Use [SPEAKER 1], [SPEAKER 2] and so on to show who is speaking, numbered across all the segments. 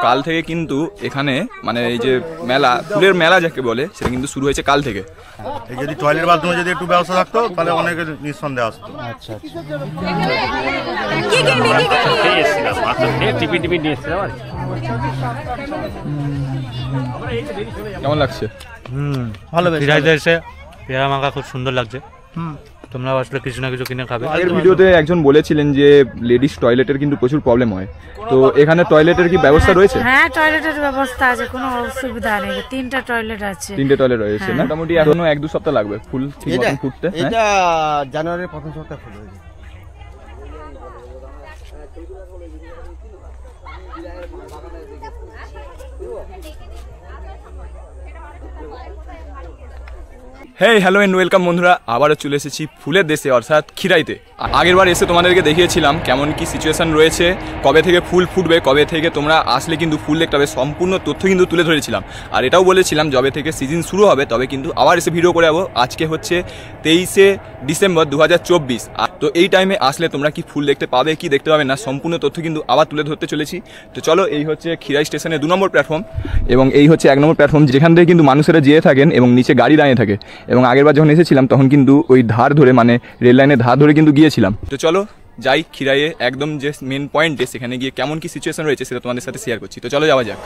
[SPEAKER 1] কাল থেকে কিন্তু এখানে মানে এই যে মেলা, ফুলের মেলা যাকে বলে, সেটা কিন্তু শুরু হয়েছে কাল থেকে।
[SPEAKER 2] এই যদি টয়লেট বাথরুমে যদি একটু ব্যবস্থা থাকতো তাহলে অনেক নিঃসন্দেহে আসতো।
[SPEAKER 3] আচ্ছা
[SPEAKER 1] কেমন লাগছে?
[SPEAKER 3] ভালো, এসে পেয়ারা মাখা খুব সুন্দর লাগছে। তোমরা আসলে কিছু না কিছু কিনে খাবে।
[SPEAKER 1] আগের ভিডিওতে একজন বলেছিলেন যে লেডিস টয়লেটের কিন্তু প্রচুর প্রবলেম হয়, তো এখানে টয়লেটের কি ব্যবস্থা রয়েছে?
[SPEAKER 4] হ্যাঁ, টয়লেটের ব্যবস্থা আছে, কোনো অসুবিধা নেই। 3টা টয়লেট আছে।
[SPEAKER 1] 3টে টয়লেট রয়েছে না? মোটামুটি এখনো 1-2 সপ্তাহ লাগবে ফুল ঠিক মতন ফুটতে।
[SPEAKER 5] এটা জানুয়ারির প্রথম সপ্তাহে ফুল হয়েছে।
[SPEAKER 1] হ্যালো এন্ড ওয়েলকাম বন্ধুরা, আবারও চলে এসেছি ফুলের দেশে অর্থাৎ খিরাইতে। আগের বার এসে তোমাদেরকে দেখিয়েছিলাম কেমন কি সিচুয়েশন রয়েছে, কবে থেকে ফুল ফুটবে, কবে থেকে তোমরা আসলে কিন্তু ফুল দেখতে হবে, সম্পূর্ণ তথ্য কিন্তু তুলে ধরেছিলাম। আর এটাও বলেছিলাম যবে থেকে সিজন শুরু হবে তবে কিন্তু আবার এসে ভিডিও করে যাবো। আজকে হচ্ছে 23শে ডিসেম্বর 2024। তো এই টাইমে আসলে তোমরা কি ফুল দেখতে পাবে কি দেখতে পাবে না, সম্পূর্ণ তথ্য কিন্তু আবার তুলে ধরতে চলেছি। তো চলো, এই হচ্ছে খিরাই স্টেশনের 2 নম্বর প্ল্যাটফর্ম এবং এই হচ্ছে 1 নম্বর প্ল্যাটফর্ম, যেখান থেকে কিন্তু মানুষেরা যেয়ে থাকেন এবং নিচে গাড়ি দাঁড়িয়ে থাকে। এবং আগেরবার যখন এসেছিলাম তখন কিন্তু ওই ধার ধরে, মানে রেল লাইনের ধার ধরে কিন্তু গিয়েছিলাম। তো চলো যাই খিরাইয়ে একদম যে মেন পয়েন্টে, সেখানে গিয়ে কেমন কি সিচুয়েশন রয়েছে সেটা তোমাদের সাথে শেয়ার করছি। তো চলো যাওয়া যাক।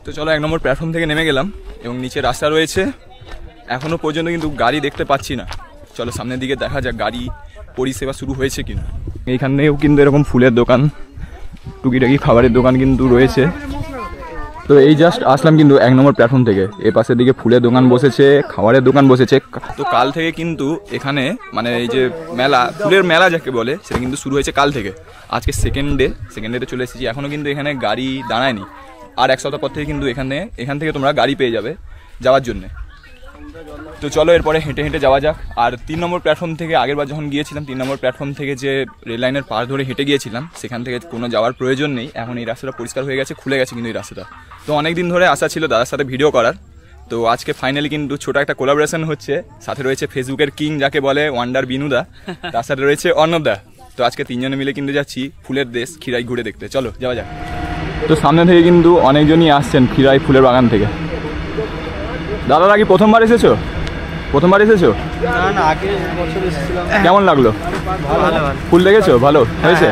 [SPEAKER 1] তো চলো 1 নম্বর প্ল্যাটফর্ম থেকে নেমে গেলাম এবং নিচে রাস্তা রয়েছে, এখনো পর্যন্ত কিন্তু গাড়ি দেখতে পাচ্ছি না। চলো সামনের দিকে দেখা যাক গাড়ি পরিষেবা শুরু হয়েছে কিনা। এইখানেও কিন্তু এরকম ফুলের দোকান, টুকিটাকি খাবারের দোকান কিন্তু রয়েছে। তো এই জাস্ট আসলাম কিন্তু 1 নম্বর প্ল্যাটফর্ম থেকে, এ পাশের দিকে ফুলের দোকান বসেছে, খাবারের দোকান বসেছে। তো কাল থেকে কিন্তু এখানে মানে এই যে মেলা, ফুলের মেলা যাকে বলে, সেটা কিন্তু শুরু হয়েছে কাল থেকে। আজকে সেকেন্ড ডেতে চলে এসেছি, এখনও কিন্তু এখানে গাড়ি দাঁড়ায়নি। আর 1 সপ্তাহ পর থেকে কিন্তু এখান থেকে তোমরা গাড়ি পেয়ে যাবে যাওয়ার জন্যে। তো চলো এরপরে হেঁটে হেঁটে যাওয়া যাক। আর 3 নম্বর প্ল্যাটফর্ম থেকে আগেরবার যখন গিয়েছিলাম, 3 নম্বর প্ল্যাটফর্ম থেকে যে রেল লাইনের পার ধরে হেঁটে গিয়েছিলাম, সেখান থেকে কোনো যাওয়ার প্রয়োজন নেই। এখন এই রাস্তাটা পরিষ্কার হয়ে গেছে, খুলে গেছে কিন্তু এই রাস্তাটা। তো অনেক দিন ধরে আশা ছিল দাদার সাথে ভিডিও করার, তো আজকে ফাইনালি কিন্তু ছোটো একটা কোলাবোরেশন হচ্ছে। সাথে রয়েছে ফেসবুকের কিং যাকে বলে ওয়ান্ডার বিনুদা, তার সাথে রয়েছে অর্ণবদা। তো আজকে 3 জনে মিলে কিন্তু যাচ্ছি ফুলের দেশ খিরাই ঘুরে দেখতে। চলো যাওয়া যাক। তো সামনে থেকে কিন্তু অনেকজনই আসছেন খিরাই ফুলের বাগান থেকে। দাদারা কি প্রথমবার এসেছো? প্রথমবার এসেছো?
[SPEAKER 3] না, আগে বছর এসেছিলাম।
[SPEAKER 1] কেমন লাগলো?
[SPEAKER 3] ভালো।
[SPEAKER 1] ফুল দেখেছো? ভালো হয়েছে।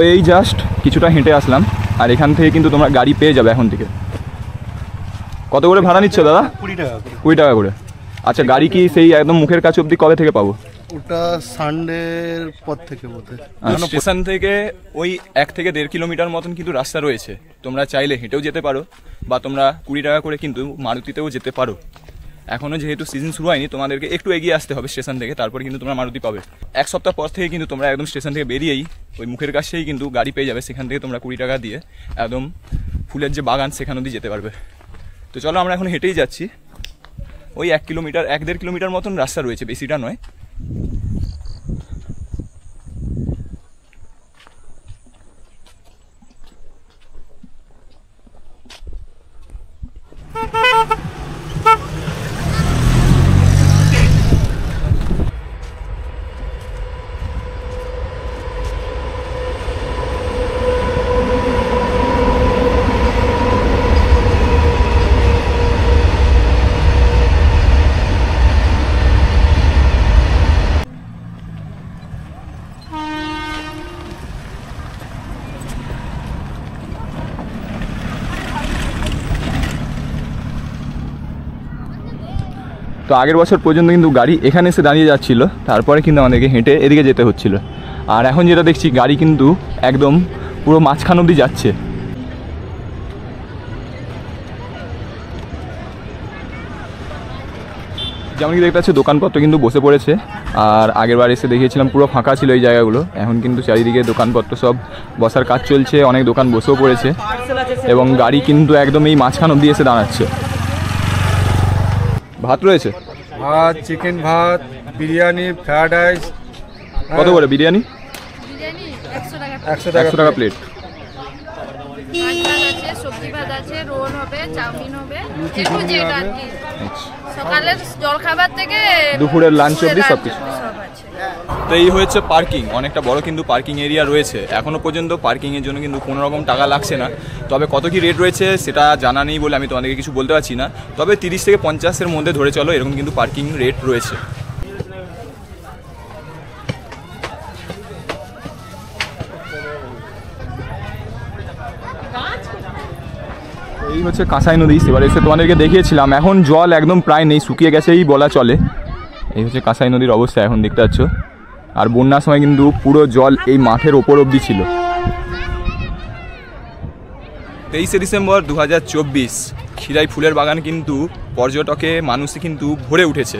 [SPEAKER 1] এই জাস্ট কিছুটা হেঁটে আসলাম, আর এখান থেকে কিন্তু তোমরা গাড়ি পেয়ে যাবে এখন থেকে। কত করে ভাড়া নিচ্ছ দাদা? 20 টাকা করে। আচ্ছা, গাড়ি কি সেই একদম মুখের কাছে অবধি কবে থেকে পাবো?
[SPEAKER 2] ওটা সানডের পর থেকে বোধহয়।
[SPEAKER 1] স্টেশন থেকে ওই 1 থেকে 1.5 কিলোমিটার মতন কিন্তু রাস্তা রয়েছে। তোমরা চাইলে হেঁটেও যেতে পারো, বা তোমরা 20 টাকা করে কিন্তু মারুতিতেও যেতে পারো। এখনও যেহেতু সিজন শুরু হয়নি, তোমাদেরকে একটু এগিয়ে আসতে হবে স্টেশন থেকে, তারপর কিন্তু তোমরা মারুতি পাবে। 1 সপ্তাহ পর থেকে কিন্তু তোমরা একদম স্টেশন থেকে বেরিয়েই ওই মুখের কাছেই কিন্তু গাড়ি পেয়ে যাবে। সেখান থেকে তোমরা 20 টাকা দিয়ে একদম ফুলের যে বাগান সেখান অবধি যেতে পারবে। তো চলো আমরা এখন হেঁটেই যাচ্ছি। ওই 1-1.5 কিলোমিটার মতন রাস্তা রয়েছে, বেশিটা নয়। তো আগের বছর পর্যন্ত কিন্তু গাড়ি এখানে এসে দাঁড়িয়ে যাচ্ছিল, তারপরে কিন্তু আমাদেরকে হেঁটে এদিকে যেতে হচ্ছিল। আর এখন যেটা দেখছি গাড়ি কিন্তু একদম পুরো মাঝখান অবধি যাচ্ছে। যেমন কি দেখতে পাচ্ছি দোকানপত্র কিন্তু বসে পড়েছে। আর আগের বার এসে দেখিয়েছিলাম পুরো ফাঁকা ছিল এই জায়গাগুলো, এখন কিন্তু চারিদিকে দোকানপত্র সব বসার কাজ চলছে, অনেক দোকান বসেও পড়েছে এবং গাড়ি কিন্তু একদম এই মাঝখান অবধি এসে দাঁড়াচ্ছে। ভাত রয়েছে,
[SPEAKER 6] ভাত, চিকেন ভাত, বিরিয়ানি, ফ্রাইড রাইস।
[SPEAKER 1] কত করে বিরিয়ানি?
[SPEAKER 4] বিরিয়ানি 100 টাকা,
[SPEAKER 1] 100 টাকা প্লেট।
[SPEAKER 4] আছে, সবজি ভাত আছে, রোল হবে, চাউমিন হবে, একটু যেটা আর কি সকালের জল খাবার থেকে
[SPEAKER 1] দুপুরের লাঞ্চ অবধি সবকিছু।
[SPEAKER 4] সব আছে।
[SPEAKER 1] তো এই হচ্ছে পার্কিং, অনেকটা বড় কিন্তু পার্কিং এরিয়া রয়েছে। এখনো পর্যন্ত পার্কিংয়ের জন্য কিন্তু কোনো রকম টাকা লাগছে না। তবে কত কি রেট রয়েছে সেটা জানা নেই বলে আমি তোমাদেরকে কিছু বলতে পারছি না। তবে 30 থেকে 50-এর মধ্যে ধরে চলো, এরকম কিন্তু পার্কিং রেট রয়েছে। এই হচ্ছে কাঁসাই নদী, এবারে এসে তোমাদেরকে দেখিয়েছিলাম। এখন জল একদম প্রায় নেই, শুকিয়ে গেছেই বলা চলে। এই হচ্ছে কাঁসাই নদীর অবস্থা এখন দেখতে পাচ্ছ। আর বন্যার সময় কিন্তু পুরো জল এই মাঠের ওপর অবধি ছিল। 23শে ডিসেম্বর 2024 খিরাই ফুলের বাগান কিন্তু পর্যটকে মানুষে কিন্তু ভরে উঠেছে।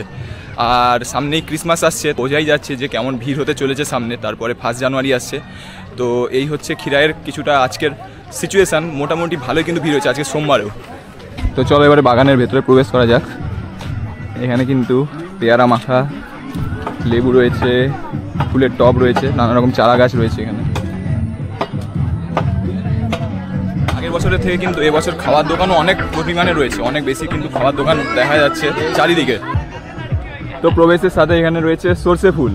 [SPEAKER 1] আর সামনেই ক্রিসমাস আসছে, বোঝাই যাচ্ছে যে কেমন ভিড় হতে চলেছে সামনে। তারপরে 1 জানুয়ারি আসছে। তো এই হচ্ছে খিরাইয়ের কিছুটা আজকের সিচুয়েশান। মোটামুটি ভালোই কিন্তু ভিড় হয়েছে আজকে সোমবারেও। তো চলো এবারে বাগানের ভেতরে প্রবেশ করা যাক। এখানে কিন্তু পেয়ারা মাখা, লেবু রয়েছে, ফুলের টব রয়েছে, নানা রকম চারা গাছ রয়েছে এখানে। আগের বছরের থেকে কিন্তু এবছর খাওয়ার দোকানও অনেক পরিমাণে রয়েছে, অনেক বেশি কিন্তু খাওয়ার দোকান দেখা যাচ্ছে চারিদিকে। তো প্রবেশের সাথে এখানে রয়েছে সরষে ফুল।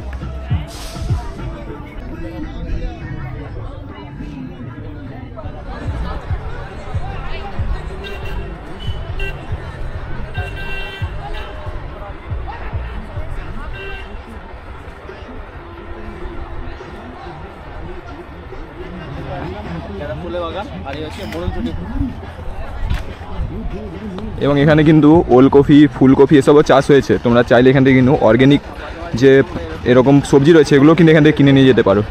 [SPEAKER 1] এবং এখানে কিন্তু ওলকপি, ফুলকপি এসবও চাষ হয়েছে। তোমরা চাইলে এখান থেকে কিন্তু অর্গ্যানিক যে এরকম সবজি রয়েছে এগুলো কিন্তু এখান থেকে কিনে নিয়ে যেতে পারো।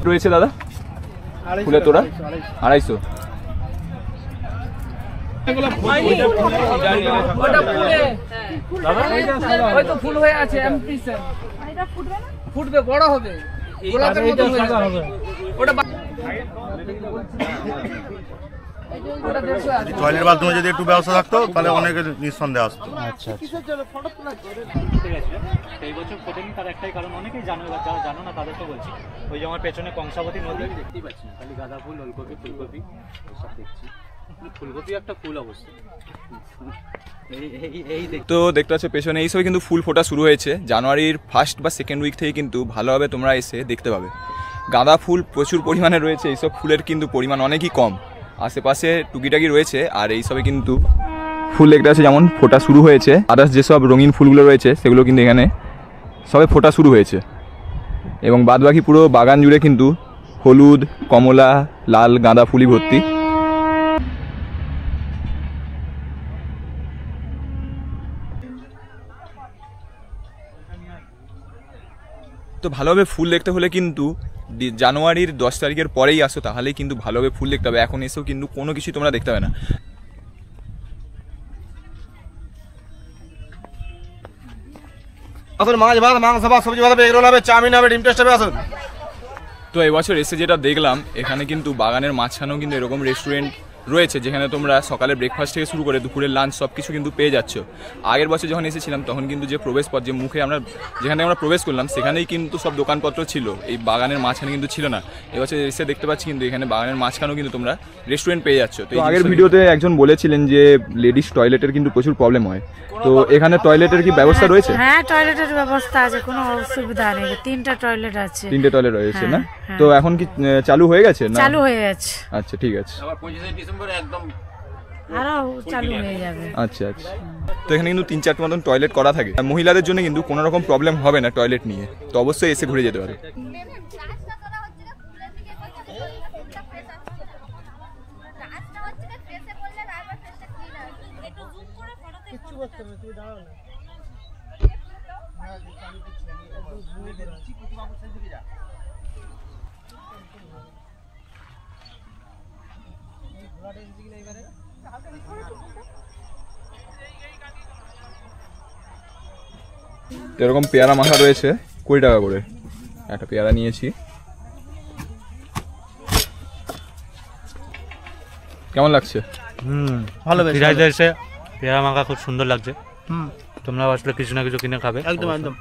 [SPEAKER 1] রয়েছে দাদা ফুলের তোড়া 250।
[SPEAKER 7] ফুল হয়ে আছে, ফুটবে, বড় হবে, গোলাপের মতো হয়ে যাবে।
[SPEAKER 2] টয়লেট বাথরুমে যদি একটু ব্যবস্থা থাকতো তাহলে অনেকে নিঃসন্দেহে আসতো।
[SPEAKER 3] আচ্ছা আচ্ছা, এই বছর ফোটেনি তার একটাই কারণ, অনেকেই জানো, যারা জানো না তাদের তো বলছি। ওই যে আমার পেছনে কংসাবতী নদী দেখতেই পাচ্ছি না, খালি গাঁদা ফুল, ওলকপি, ফুলকপি সব দেখছি। ফুলকপি একটা ফুল অবস্থা।
[SPEAKER 1] তো দেখতে পাচ্ছ পেছনে এইসব কিন্তু ফুল ফোটা শুরু হয়েছে। জানুয়ারির 1st বা 2nd উইক থেকে কিন্তু ভালোভাবে তোমরা এসে দেখতে পাবে। গাঁদা ফুল প্রচুর পরিমাণে রয়েছে, এইসব ফুলের কিন্তু পরিমাণ অনেকই কম। আশেপাশে টুকিটাকি রয়েছে, আর এইসবে কিন্তু ফুল দেখতে আছে যেমন ফোটা শুরু হয়েছে। আদার্স যেসব রঙিন ফুলগুলো রয়েছে সেগুলো কিন্তু এখানে সবে ফোটা শুরু হয়েছে। এবং বাদবাকি পুরো বাগান জুড়ে কিন্তু হলুদ, কমলা, লাল গাঁদা ফুলই ভর্তি। তো ভালোভাবে ফুল দেখতে হলে কিন্তু জানুয়ারির 10 তারিখের পরেই আসো, তাহলেই কিন্তু ভালোভাবে ফুল দেখতে হবে। এখন এসেও কিন্তু কোনো কিছু তোমরা দেখতে হবে না।
[SPEAKER 5] আসুন, মাছ ভাত, মাংস ভাত, সবজি ভাত হবে, এগরোল হবে, চাউমিন হবে, ডিম টেস্ট হবে, আসুন।
[SPEAKER 1] তো এবছর এসে যেটা দেখলাম, এখানে কিন্তু বাগানের মাঝখানেও কিন্তু এরকম রেস্টুরেন্ট রয়েছে যেখানে তোমরা সকালের ব্রেকফাস্ট থেকে শুরু করে দুপুরের লাঞ্চ সব কিছু কিন্তু পেয়ে যাচ্ছ। আগের বছর যখন এসেছিলাম তখন কিন্তু যে প্রবেশ পথ, যে মুখে আমরা যেখানে আমরা প্রবেশ করলাম সেখানেই কিন্তু সব দোকানপত্র ছিল, এই বাগানের মাঝখানে কিন্তু ছিল না। এবছর এসে দেখতে পাচ্ছি কিন্তু এখানে বাগানের মাঝখানেও কিন্তু তোমরা রেস্টুরেন্ট পেয়ে যাচ্ছ। তো আগের ভিডিওতে একজন বলেছিলেন যে লেডিস টয়লেটের কিন্তু প্রচুর প্রবলেম হয়, তো এখানে টয়লেটের কি ব্যবস্থা রয়েছে?
[SPEAKER 4] হ্যাঁ, টয়লেটের ব্যবস্থা আছে, কোনো অসুবিধা নেই। 3টা টয়লেট আছে।
[SPEAKER 1] 3টে টয়লেট রয়েছে না? তো এখন কি চালু হয়ে গেছে না?
[SPEAKER 4] চালু হয়ে গেছে।
[SPEAKER 1] আচ্ছা ঠিক আছে,
[SPEAKER 5] আবার 25শে ডিসেম্বর একদম
[SPEAKER 4] আরো চালু হয়ে যাবে।
[SPEAKER 1] আচ্ছা আচ্ছা। তো এখানে কিন্তু 3-4টে মতন টয়লেট করা থাকে। মহিলাদের জন্য কিন্তু কোনো রকম প্রবলেম হবে না টয়লেট নিয়ে, তো অবশ্যই এসে ঘুরে যেতে পারে। এরকম পেয়ারা মাখা রয়েছে 20 টাকা করে, একটা পেয়ারা নিয়েছি। কেমন লাগছে?
[SPEAKER 2] ভালো বেশ
[SPEAKER 3] ফিরাইতে এসে পেয়ারা মাখা খুব সুন্দর লাগছে।
[SPEAKER 2] হুম
[SPEAKER 3] তোমরা আসলে কিছু না কিছু কিনে খাবে।
[SPEAKER 2] একদম একদম।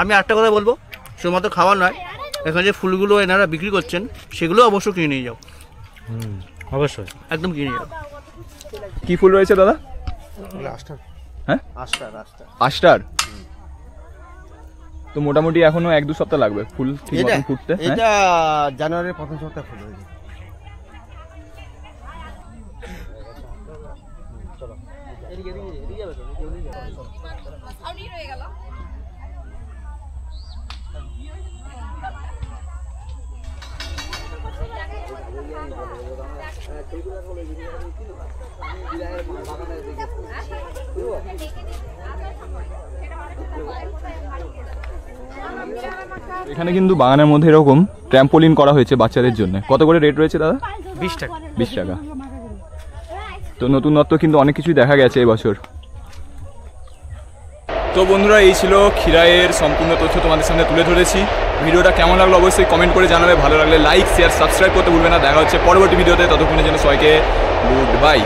[SPEAKER 2] আমি একটা কথা বলবো, শুধুমাত্র খাওয়া নয়, এখানে যে ফুলগুলো এনারা বিক্রি করছেন সেগুলো অবশ্যই কিনে নিয়ে যাও।
[SPEAKER 3] অবশ্যই
[SPEAKER 2] একদম কিনে যাও।
[SPEAKER 1] কি ফুল রয়েছে দাদা? হ্যাঁ, আস্টার। তো মোটামুটি এখনো 1-2 সপ্তাহ লাগবে ফুল ঠিক মতন ফুটতে।
[SPEAKER 5] এটা জানুয়ারির প্রথম সপ্তাহে ফুল হয়েছে।
[SPEAKER 1] এখানে কিন্তু বাগানের মধ্যে এরকম ট্র্যাম্পোলিন করা হয়েছে বাচ্চাদের জন্য। কত করে রেট রয়েছে দাদা?
[SPEAKER 3] 20 টাকা।
[SPEAKER 1] 20 টাকা। তো নতুনত্ব কিন্তু অনেক কিছুই দেখা গেছে এবছর। তো বন্ধুরা, এই ছিল খিরাইয়ের সম্পূর্ণ তথ্য তোমাদের সামনে তুলে ধরেছি। ভিডিওটা কেমন লাগলো অবশ্যই কমেন্ট করে জানাবে। ভালো লাগলে লাইক শেয়ার সাবস্ক্রাইব করতে ভুলবে না। দেখা হচ্ছে পরবর্তী ভিডিওতে। ততক্ষণের জন্য সবাইকে গুড বাই।